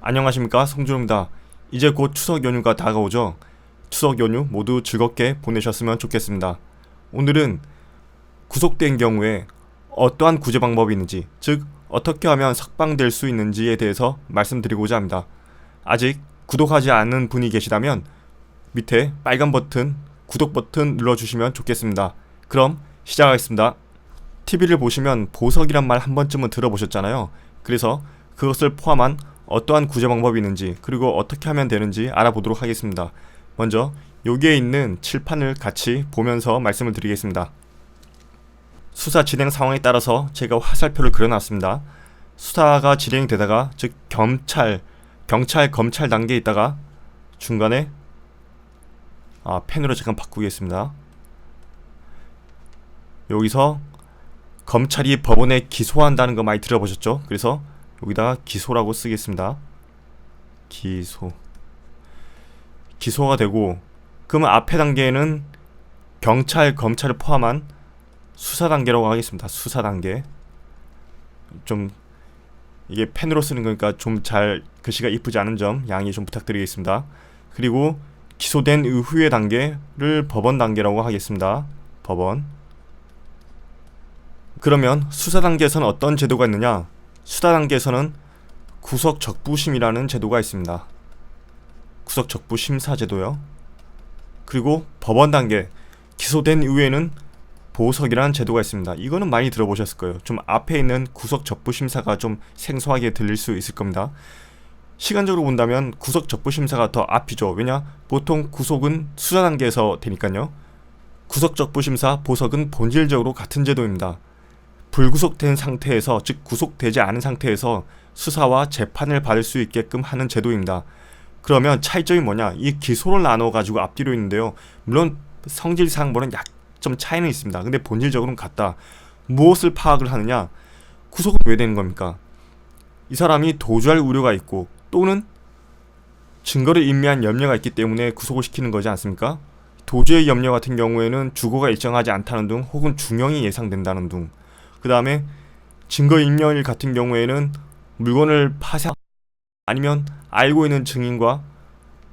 안녕하십니까, 송준호입니다. 이제 곧 추석 연휴가 다가오죠. 추석 연휴 모두 즐겁게 보내셨으면 좋겠습니다. 오늘은 구속된 경우에 어떠한 구제 방법이 있는지, 즉 어떻게 하면 석방될 수 있는지에 대해서 말씀드리고자 합니다. 아직 구독하지 않은 분이 계시다면 밑에 빨간 버튼, 구독 버튼 눌러주시면 좋겠습니다. 그럼 시작하겠습니다. TV를 보시면 보석이란 말 한 번쯤은 들어보셨잖아요. 그래서 그것을 포함한 어떠한 구제 방법이 있는지, 그리고 어떻게 하면 되는지 알아보도록 하겠습니다. 먼저 여기에 있는 칠판을 같이 보면서 말씀을 드리겠습니다. 수사 진행 상황에 따라서 제가 화살표를 그려놨습니다. 수사가 진행되다가, 즉 경찰, 검찰 단계에 있다가 중간에 펜으로 잠깐 바꾸겠습니다. 여기서 검찰이 법원에 기소한다는 거 많이 들어보셨죠? 그래서 여기다가 기소라고 쓰겠습니다. 기소가 되고, 그러면 앞에 단계는 경찰, 검찰을 포함한 수사 단계라고 하겠습니다. 수사 단계. 좀 이게 펜으로 쓰는 거니까 좀 잘 글씨가 이쁘지 않은 점 양해 좀 부탁드리겠습니다. 그리고 기소된 이후의 단계를 법원 단계라고 하겠습니다. 법원. 그러면 수사 단계에서는 어떤 제도가 있느냐? 수사 단계에서는 구속적부심이라는 제도가 있습니다. 구속적부심사 제도요. 그리고 법원 단계, 기소된 이후에는 보석이라는 제도가 있습니다. 이거는 많이 들어보셨을 거예요. 좀 앞에 있는 구속적부심사가 좀 생소하게 들릴 수 있을 겁니다. 시간적으로 본다면 구속적부심사가 더 앞이죠. 왜냐? 보통 구속은 수사 단계에서 되니까요. 구속적부심사, 보석은 본질적으로 같은 제도입니다. 불구속된 상태에서, 즉 구속되지 않은 상태에서 수사와 재판을 받을 수 있게끔 하는 제도입니다. 그러면 차이점이 뭐냐? 이 기소를 나눠가지고 앞뒤로 있는데요. 물론 성질상 뭐는 좀 차이는 있습니다. 근데 본질적으로는 같다. 무엇을 파악을 하느냐? 구속은 왜 되는 겁니까? 이 사람이 도주할 우려가 있고, 또는 증거를 인멸한 염려가 있기 때문에 구속을 시키는 거지 않습니까? 도주의 염려 같은 경우에는 주거가 일정하지 않다는 등, 혹은 중형이 예상된다는 등, 그 다음에 증거인멸 같은 경우에는 물건을 파쇄, 아니면 알고 있는 증인과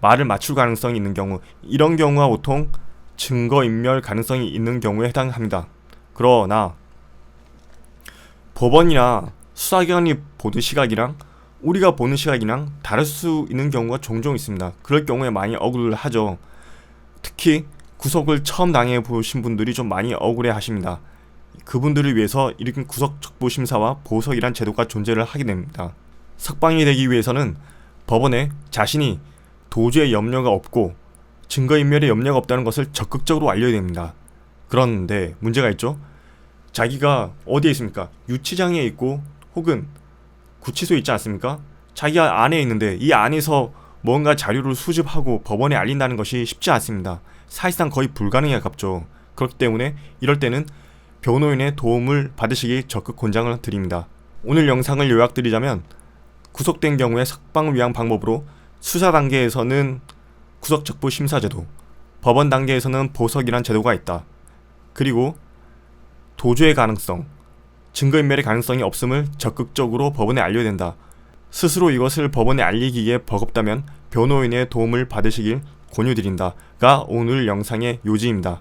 말을 맞출 가능성이 있는 경우, 이런 경우가 보통 증거인멸 가능성이 있는 경우에 해당합니다. 그러나 법원이나 수사기관이 보는 시각이랑 우리가 보는 시각이랑 다를 수 있는 경우가 종종 있습니다. 그럴 경우에 많이 억울을 하죠. 특히 구속을 처음 당해 보신 분들이 좀 많이 억울해 하십니다. 그분들을 위해서 이렇게 구속적부심사와 보석이란 제도가 존재를 하게 됩니다. 석방이 되기 위해서는 법원에 자신이 도주의 염려가 없고 증거인멸의 염려가 없다는 것을 적극적으로 알려야 됩니다. 그런데 문제가 있죠. 자기가 어디에 있습니까? 유치장에 있고 혹은 구치소에 있지 않습니까? 자기가 안에 있는데 이 안에서 뭔가 자료를 수집하고 법원에 알린다는 것이 쉽지 않습니다. 사실상 거의 불가능에 가깝죠. 그렇기 때문에 이럴 때는 변호인의 도움을 받으시기 적극 권장을 드립니다. 오늘 영상을 요약드리자면, 구속된 경우에 석방을 위한 방법으로 수사 단계에서는 구속적부심사제도, 법원 단계에서는 보석이란 제도가 있다. 그리고 도주의 가능성, 증거인멸의 가능성이 없음을 적극적으로 법원에 알려야 된다. 스스로 이것을 법원에 알리기에 버겁다면 변호인의 도움을 받으시길 권유드린다가 오늘 영상의 요지입니다.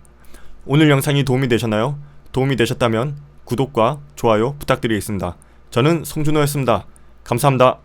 오늘 영상이 도움이 되셨나요? 도움이 되셨다면 구독과 좋아요 부탁드리겠습니다. 저는 송준호였습니다. 감사합니다.